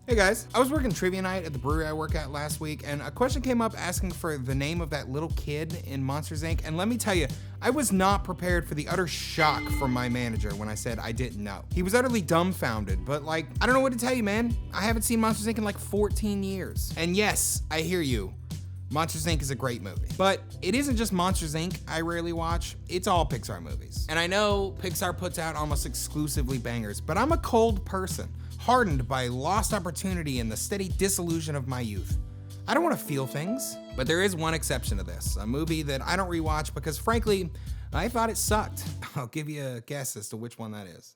Hey guys, I was working trivia night at the brewery I work at last week, and a question came up asking for the name of that little kid in Monsters, Inc. And let me tell you, I was not prepared for the utter shock from my manager when I said I didn't know. He was utterly dumbfounded, but like, I don't know what to tell you, man. I haven't seen Monsters, Inc. in like 14 years. And yes, I hear you. Monsters, Inc. is a great movie. But it isn't just Monsters, Inc. I rarely watch, it's all Pixar movies. And I know Pixar puts out almost exclusively bangers, but I'm a cold person, hardened by lost opportunity and the steady disillusion of my youth. I don't want to feel things, but there is one exception to this, a movie that I don't rewatch because frankly, I thought it sucked. I'll give you a guess as to which one that is.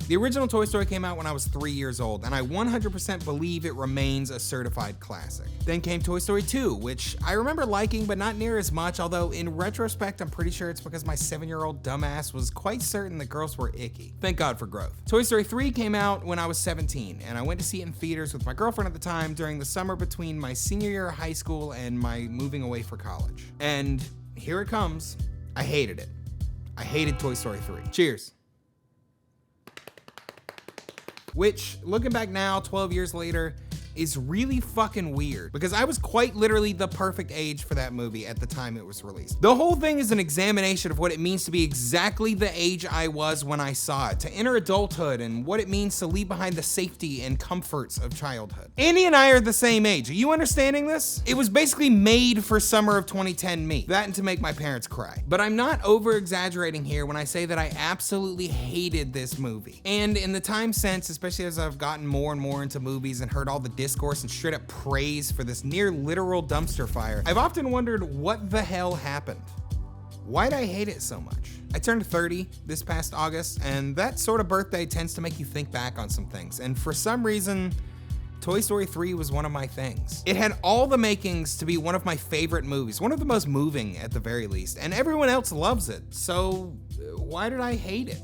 The original Toy Story came out when I was 3 years old, and I 100% believe it remains a certified classic. Then came Toy Story 2, which I remember liking, but not near as much, although in retrospect, I'm pretty sure it's because my 7-year-old dumbass was quite certain that girls were icky. Thank God for growth. Toy Story 3 came out when I was 17, and I went to see it in theaters with my girlfriend at the time during the summer between my senior year of high school and my moving away for college. And here it comes. I hated it. I hated Toy Story 3. Cheers. Which, looking back now, 12 years later, is really fucking weird because I was quite literally the perfect age for that movie at the time it was released. The whole thing is an examination of what it means to be exactly the age I was when I saw it, to enter adulthood and what it means to leave behind the safety and comforts of childhood. Andy and I are the same age. Are you understanding this? It was basically made for summer of 2010 me. That and to make my parents cry. But I'm not over exaggerating here when I say that I absolutely hated this movie. And in the time since, especially as I've gotten more and more into movies and heard all the discourse and straight up praise for this near literal dumpster fire, I've often wondered what the hell happened. Why'd I hate it so much? I turned 30 this past August, and that sort of birthday tends to make you think back on some things. And for some reason, Toy Story 3 was one of my things. It had all the makings to be one of my favorite movies, one of the most moving at the very least, and everyone else loves it. So why did I hate it?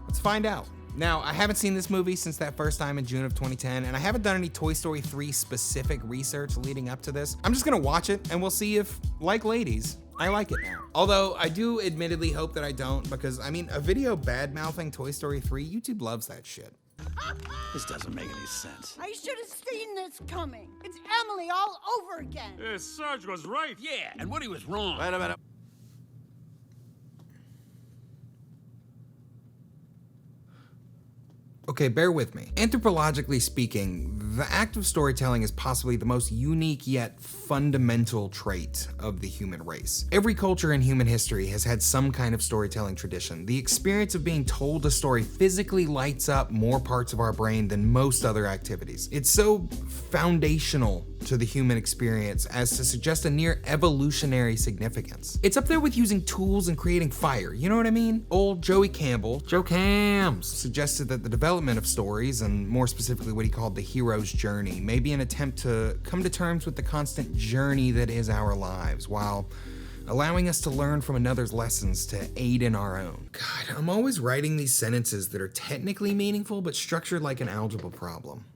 Let's find out. Now, I haven't seen this movie since that first time in June of 2010, and I haven't done any Toy Story 3 specific research leading up to this. I'm just gonna watch it, and we'll see if, like ladies, I like it now. Although, I do admittedly hope that I don't, because, I mean, a video bad-mouthing Toy Story 3, YouTube loves that shit. This doesn't make any sense. I should have seen this coming. It's Emily all over again. Sarge was right. Yeah, and Woody was wrong. Wait a minute. Okay, bear with me. Anthropologically speaking, the act of storytelling is possibly the most unique yet fundamental trait of the human race. Every culture in human history has had some kind of storytelling tradition. The experience of being told a story physically lights up more parts of our brain than most other activities. It's so foundational to the human experience as to suggest a near evolutionary significance. It's up there with using tools and creating fire, you know what I mean? Old Joey Campbell, Joe Cams, suggested that the development of stories, and more specifically what he called the hero's journey, may be an attempt to come to terms with the constant journey that is our lives, while allowing us to learn from another's lessons to aid in our own. God, I'm always writing these sentences that are technically meaningful but structured like an algebra problem.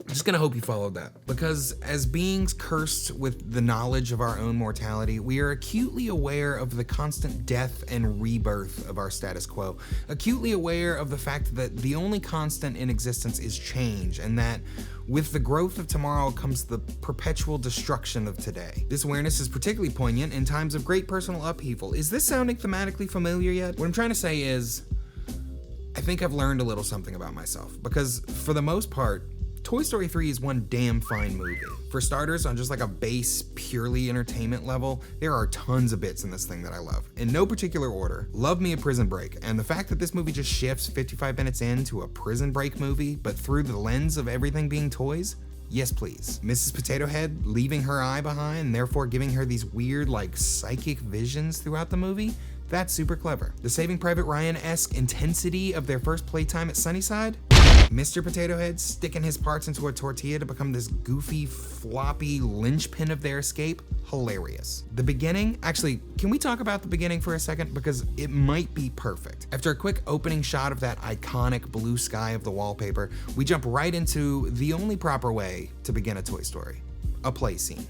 I'm just gonna hope you followed that. Because as beings cursed with the knowledge of our own mortality, we are acutely aware of the constant death and rebirth of our status quo. Acutely aware of the fact that the only constant in existence is change, and that with the growth of tomorrow comes the perpetual destruction of today. This awareness is particularly poignant in times of great personal upheaval. Is this sounding thematically familiar yet? What I'm trying to say is, I think I've learned a little something about myself, because for the most part, Toy Story 3 is one damn fine movie. For starters, on just like a base, purely entertainment level, there are tons of bits in this thing that I love. In no particular order, love me a Prison Break, and the fact that this movie just shifts 55 minutes into a Prison Break movie, but through the lens of everything being toys, yes please. Mrs. Potato Head leaving her eye behind, and therefore giving her these weird, like, psychic visions throughout the movie, that's super clever. The Saving Private Ryan-esque intensity of their first playtime at Sunnyside, Mr. Potato Head sticking his parts into a tortilla to become this goofy, floppy linchpin of their escape, hilarious. The beginning, actually, can we talk about the beginning for a second? Because it might be perfect. After a quick opening shot of that iconic blue sky of the wallpaper, we jump right into the only proper way to begin a Toy Story. a play scene.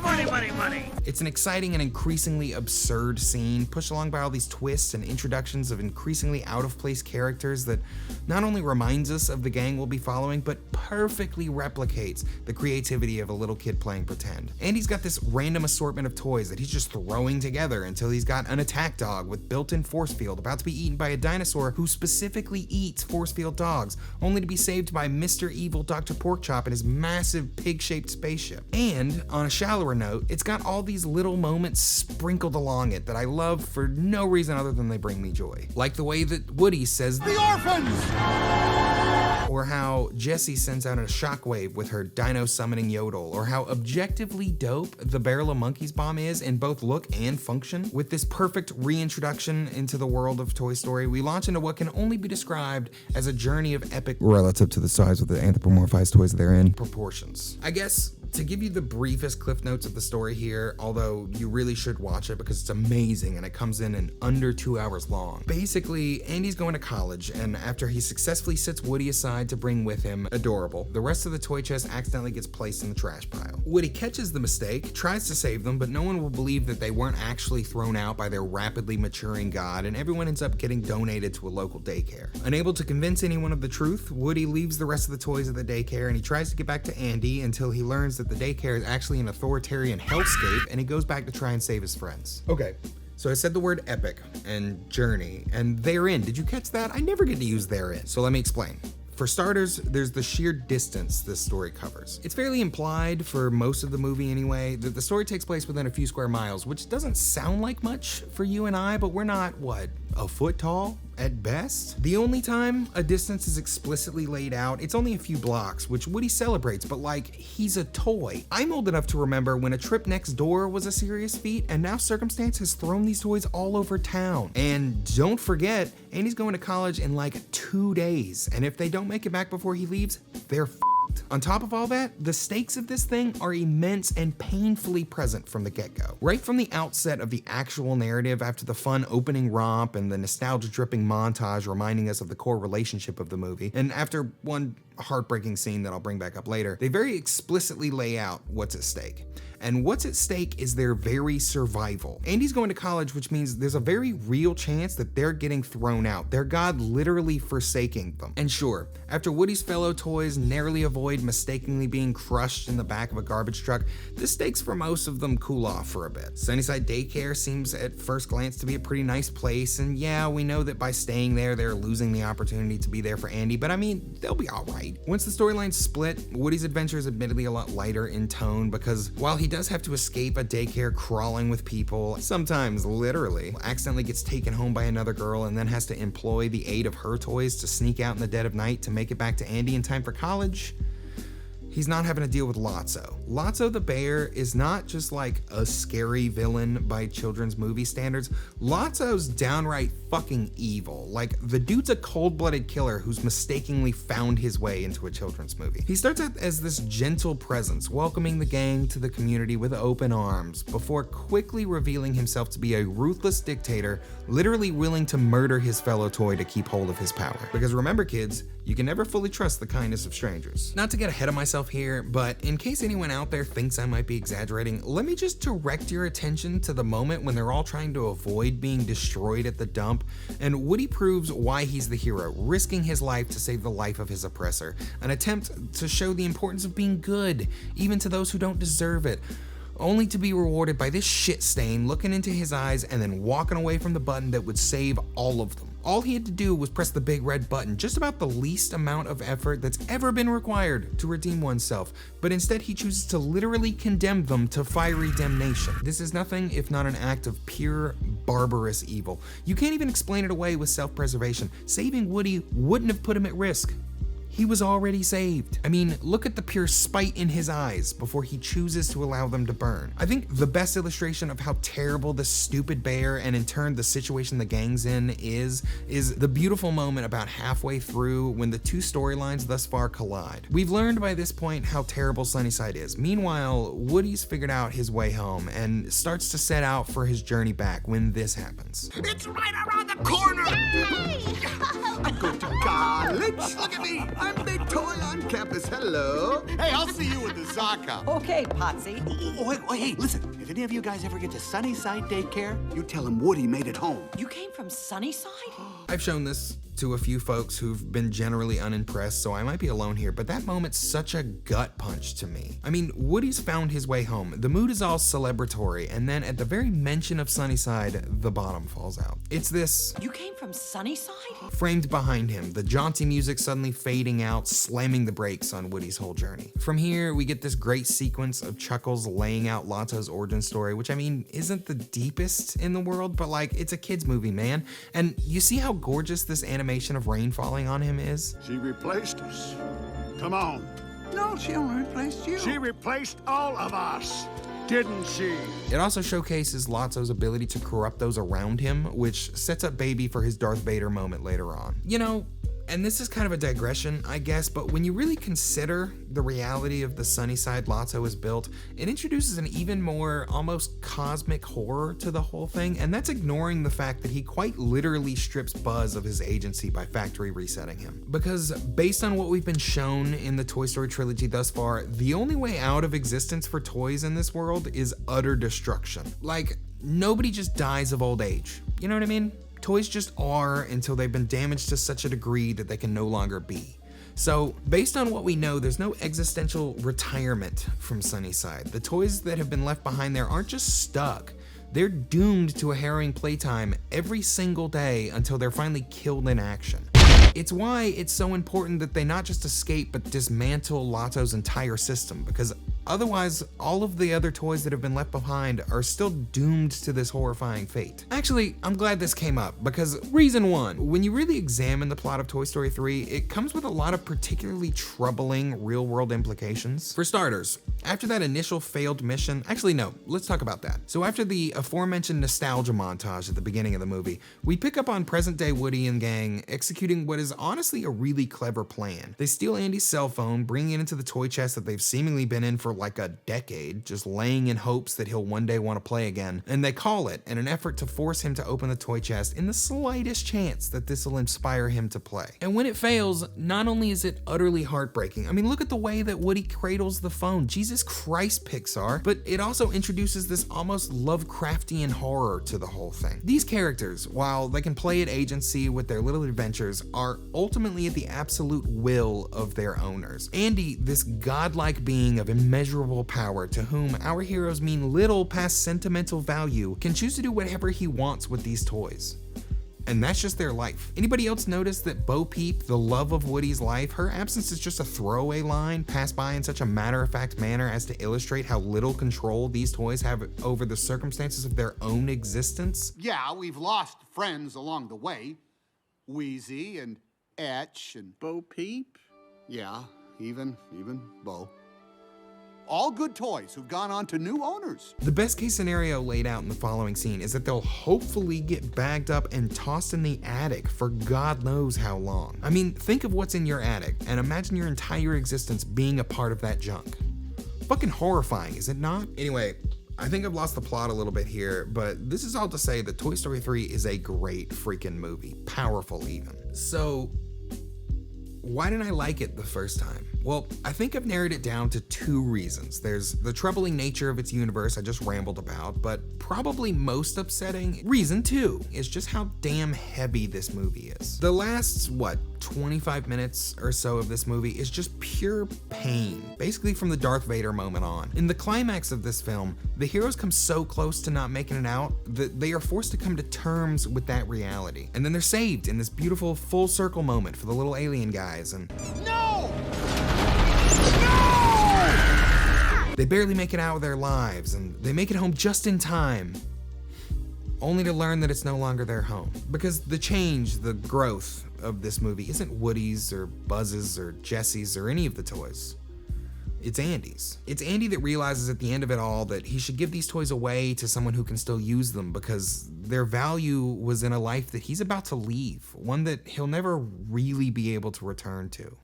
Money, money, money. It's an exciting and increasingly absurd scene, pushed along by all these twists and introductions of increasingly out-of-place characters that not only reminds us of the gang we'll be following, but perfectly replicates the creativity of a little kid playing pretend. Andy's got this random assortment of toys that he's just throwing together until he's got an attack dog with built-in force field about to be eaten by a dinosaur who specifically eats force field dogs, only to be saved by Mr. Evil Dr. Porkchop and his massive pig-shaped spaceship. And on a shallower note, it's got all these little moments sprinkled along it that I love for no reason other than they bring me joy. Like the way that Woody says, "The orphans!" Or how Jessie sends out a shockwave with her dino summoning yodel, or how objectively dope the Barrel of Monkeys bomb is in both look and function. With this perfect reintroduction into the world of Toy Story, we launch into what can only be described as a journey of epic relative to the size of the anthropomorphized toys they're in proportions. I guess to give you the briefest cliff notes of the story here, although you really should watch it because it's amazing and it comes in under 2 hours long. Basically, Andy's going to college, and after he successfully sits Woody aside to bring with him, adorable, the rest of the toy chest accidentally gets placed in the trash pile. Woody catches the mistake, tries to save them, but no one will believe that they weren't actually thrown out by their rapidly maturing god, and everyone ends up getting donated to a local daycare. Unable to convince anyone of the truth, Woody leaves the rest of the toys at the daycare, and he tries to get back to Andy until he learns that the daycare is actually an authoritarian hellscape, and he goes back to try and save his friends. Okay, so I said the word epic and journey and therein. Did you catch that? I never get to use therein, so let me explain. For starters, there's the sheer distance this story covers. It's fairly implied, for most of the movie anyway, that the story takes place within a few square miles, which doesn't sound like much for you and I, but we're not, what, a foot tall at best? The only time a distance is explicitly laid out, it's only a few blocks, which Woody celebrates, but like, he's a toy. I'm old enough to remember when a trip next door was a serious feat, and now circumstance has thrown these toys all over town. And don't forget, Andy's going to college in like 2 days, and if they don't make it back before he leaves, they're f***ed. On top of all that, the stakes of this thing are immense and painfully present from the get-go. Right from the outset of the actual narrative, after the fun opening romp and the nostalgia-dripping montage reminding us of the core relationship of the movie, and after one heartbreaking scene that I'll bring back up later, they very explicitly lay out what's at stake. And what's at stake is their very survival. Andy's going to college, which means there's a very real chance that they're getting thrown out, their god literally forsaking them. And sure, after Woody's fellow toys narrowly avoid mistakenly being crushed in the back of a garbage truck, the stakes for most of them cool off for a bit. Sunnyside Daycare seems at first glance to be a pretty nice place, and yeah, we know that by staying there, they're losing the opportunity to be there for Andy, but I mean, they'll be alright. Once the storylines split, Woody's adventure is admittedly a lot lighter in tone, because while he does have to escape a daycare crawling with people, sometimes literally, accidentally gets taken home by another girl and then has to employ the aid of her toys to sneak out in the dead of night to make it back to Andy in time for college, he's not having to deal with Lotso. Lotso the bear is not just like a scary villain by children's movie standards. Lotso's downright fucking evil. Like, the dude's a cold-blooded killer who's mistakenly found his way into a children's movie. He starts out as this gentle presence, welcoming the gang to the community with open arms, before quickly revealing himself to be a ruthless dictator, literally willing to murder his fellow toy to keep hold of his power. Because remember, kids, you can never fully trust the kindness of strangers. Not to get ahead of myself here, but in case anyone out there thinks I might be exaggerating, let me just direct your attention to the moment when they're all trying to avoid being destroyed at the dump, and Woody proves why he's the hero, risking his life to save the life of his oppressor. An attempt to show the importance of being good, even to those who don't deserve it, only to be rewarded by this shit stain looking into his eyes and then walking away from the button that would save all of them. All he had to do was press the big red button, just about the least amount of effort that's ever been required to redeem oneself, but instead he chooses to literally condemn them to fiery damnation. This is nothing if not an act of pure, barbarous evil. You can't even explain it away with self-preservation. Saving Woody wouldn't have put him at risk. He was already saved. I mean, look at the pure spite in his eyes before he chooses to allow them to burn. I think the best illustration of how terrible this stupid bear, and in turn the situation the gang's in, is the beautiful moment about halfway through when the two storylines thus far collide. We've learned by this point how terrible Sunnyside is. Meanwhile, Woody's figured out his way home and starts to set out for his journey back when this happens. It's right around the corner! Hey! I'm going to college! Look at me! I'm big toy on campus. Hello. Hey, I'll see you at the Zaka. Okay, Potsy. Wait, hey, listen. If any of you guys ever get to Sunnyside Daycare, you tell him Woody made it home. You came from Sunnyside? I've shown this to a few folks who've been generally unimpressed, so I might be alone here, but that moment's such a gut punch to me. I mean, Woody's found his way home. The mood is all celebratory, and then at the very mention of Sunnyside, the bottom falls out. It's this You came from Sunnyside? framed behind him, the jaunty music suddenly fading out, slamming the brakes on Woody's whole journey. From here, we get this great sequence of Chuckles laying out Lotto's origin story, which I mean, isn't the deepest in the world, but like, it's a kid's movie, man. And you see how gorgeous this animation of rain falling on him is? She replaced us. Come on. No, she only replaced you. She replaced all of us, didn't she? It also showcases Lotso's ability to corrupt those around him, which sets up Baby for his Darth Vader moment later on. You know, and this is kind of a digression, I guess, but when you really consider the reality of the Sunnyside Lotso is built, it introduces an even more almost cosmic horror to the whole thing, and that's ignoring the fact that he quite literally strips Buzz of his agency by factory resetting him. Because based on what we've been shown in the Toy Story trilogy thus far, the only way out of existence for toys in this world is utter destruction. Like, nobody just dies of old age. You know what I mean? Toys just are until they've been damaged to such a degree that they can no longer be. So, based on what we know, there's no existential retirement from Sunnyside. The toys that have been left behind there aren't just stuck. They're doomed to a harrowing playtime every single day until they're finally killed in action. It's why it's so important that they not just escape, but dismantle Lotto's entire system, because otherwise, all of the other toys that have been left behind are still doomed to this horrifying fate. Actually, I'm glad this came up, because reason one, when you really examine the plot of Toy Story 3, it comes with a lot of particularly troubling real-world implications. For starters, after that initial failed mission, actually no, let's talk about that. So after the aforementioned nostalgia montage at the beginning of the movie, we pick up on present-day Woody and gang executing what is honestly a really clever plan. They steal Andy's cell phone, bring it into the toy chest that they've seemingly been in for like a decade, just laying in hopes that he'll one day want to play again, and they call it in an effort to force him to open the toy chest in the slightest chance that this will inspire him to play. And when it fails, not only is it utterly heartbreaking, I mean, look at the way that Woody cradles the phone. Jesus Christ, Pixar. But it also introduces this almost Lovecraftian horror to the whole thing. These characters, while they can play at agency with their little adventures, are ultimately at the absolute will of their owners. Andy, this godlike being of immeasurable power to whom our heroes mean little past sentimental value, can choose to do whatever he wants with these toys. And that's just their life. Anybody else notice that Bo Peep, the love of Woody's life, her absence is just a throwaway line passed by in such a matter-of-fact manner as to illustrate how little control these toys have over the circumstances of their own existence? Yeah, we've lost friends along the way. Wheezy and Etch and Bo Peep? yeah, even Bo. All good toys who've gone on to new owners. The best case scenario laid out in the following scene is that they'll hopefully get bagged up and tossed in the attic for God knows how long. I mean, think of what's in your attic and imagine your entire existence being a part of that junk. Fucking horrifying, is it not? Anyway, I think I've lost the plot a little bit here, but this is all to say that Toy Story 3 is a great freaking movie. Powerful even. So, why didn't I like it the first time? Well, I think I've narrowed it down to two reasons. There's the troubling nature of its universe I just rambled about, but probably most upsetting reason two is just how damn heavy this movie is. The last, 25 minutes or so of this movie is just pure pain, basically from the Darth Vader moment on. In the climax of this film, the heroes come so close to not making it out that they are forced to come to terms with that reality. And then they're saved in this beautiful full circle moment for the little alien guys, and No! they barely make it out of their lives, and they make it home just in time, only to learn that it's no longer their home. Because the change, the growth of this movie isn't Woody's or Buzz's or Jesse's or any of the toys. It's Andy's. It's Andy that realizes at the end of it all that he should give these toys away to someone who can still use them because their value was in a life that he's about to leave, one that he'll never really be able to return to.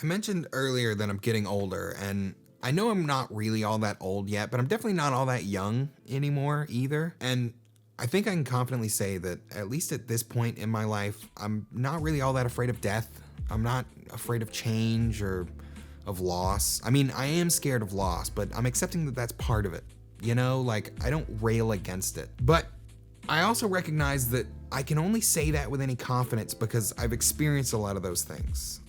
I mentioned earlier that I'm getting older, and I know I'm not really all that old yet, but I'm definitely not all that young anymore either. And I think I can confidently say that, at least at this point in my life, I'm not really all that afraid of death. I'm not afraid of change or of loss. I mean, I am scared of loss, but I'm accepting that that's part of it. You know, like, I don't rail against it. But I also recognize that I can only say that with any confidence because I've experienced a lot of those things.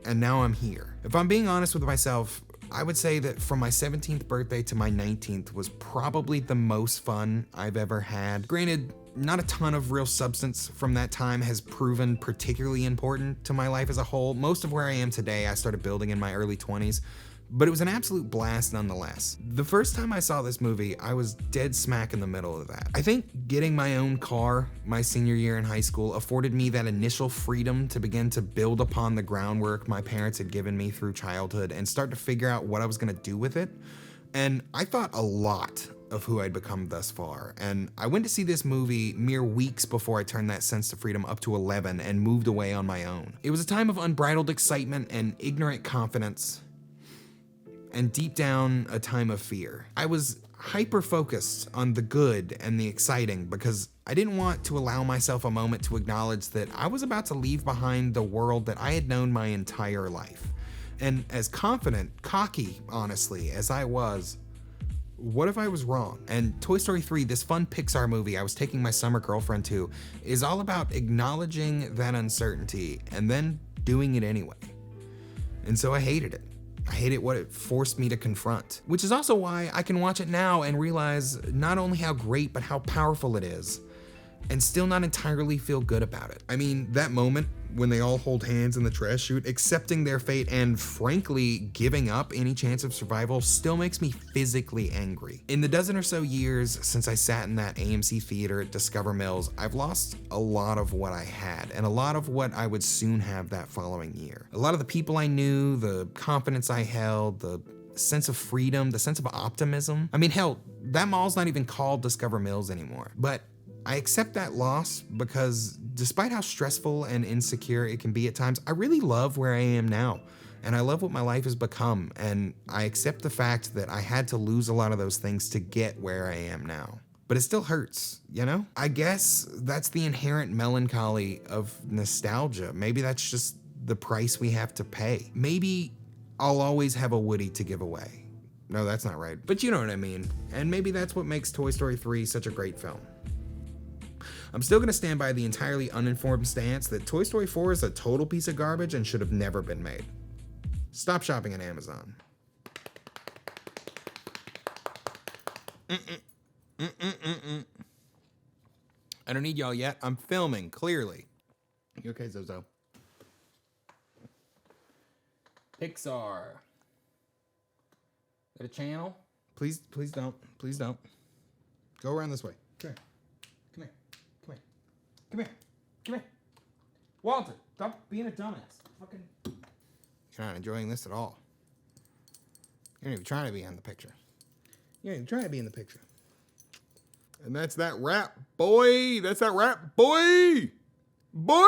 And now I'm here. If I'm being honest with myself, I would say that from my 17th birthday to my 19th was probably the most fun I've ever had. Granted, not a ton of real substance from that time has proven particularly important to my life as a whole. Most of where I am today, I started building in my early 20s, but it was an absolute blast nonetheless. The first time I saw this movie, I was dead smack in the middle of that. I think getting my own car my senior year in high school afforded me that initial freedom to begin to build upon the groundwork my parents had given me through childhood and start to figure out what I was gonna do with it. And I thought a lot of who I'd become thus far. And I went to see this movie mere weeks before I turned that sense of freedom up to 11 and moved away on my own. It was a time of unbridled excitement and ignorant confidence, and deep down, a time of fear. I was hyper-focused on the good and the exciting because I didn't want to allow myself a moment to acknowledge that I was about to leave behind the world that I had known my entire life. And as confident, cocky, honestly, as I was, what if I was wrong? And Toy Story 3, this fun Pixar movie I was taking my summer girlfriend to, is all about acknowledging that uncertainty and then doing it anyway. And so I hated it. I hated what it forced me to confront, which is also why I can watch it now and realize not only how great, but how powerful it is, and still not entirely feel good about it. I mean, that moment when they all hold hands in the trash chute, accepting their fate and frankly giving up any chance of survival still makes me physically angry. In the dozen or so years since I sat in that AMC theater at Discover Mills, I've lost a lot of what I had and a lot of what I would soon have that following year. A lot of the people I knew, the confidence I held, the sense of freedom, the sense of optimism. I mean, hell, that mall's not even called Discover Mills anymore. But I accept that loss because despite how stressful and insecure it can be at times, I really love where I am now. And I love what my life has become. And I accept the fact that I had to lose a lot of those things to get where I am now. But it still hurts, you know? I guess that's the inherent melancholy of nostalgia. Maybe that's just the price we have to pay. Maybe I'll always have a Woody to give away. No, that's not right. But you know what I mean. And maybe that's what makes Toy Story 3 such a great film. I'm still gonna stand by the entirely uninformed stance that Toy Story 4 is a total piece of garbage and should have never been made. Stop shopping at Amazon. I don't need y'all yet. I'm filming, clearly. You okay, Zozo? Pixar. Is that a channel? Please don't. Please don't. Go around this way. Come here. Come here. Come here. Come here. Come here. Walter, stop being a dumbass. Fucking. You're not enjoying this at all. You're not even trying to be in the picture. You're not even trying to be in the picture. And that's that rap, boy. That's that rap, boy. Boy.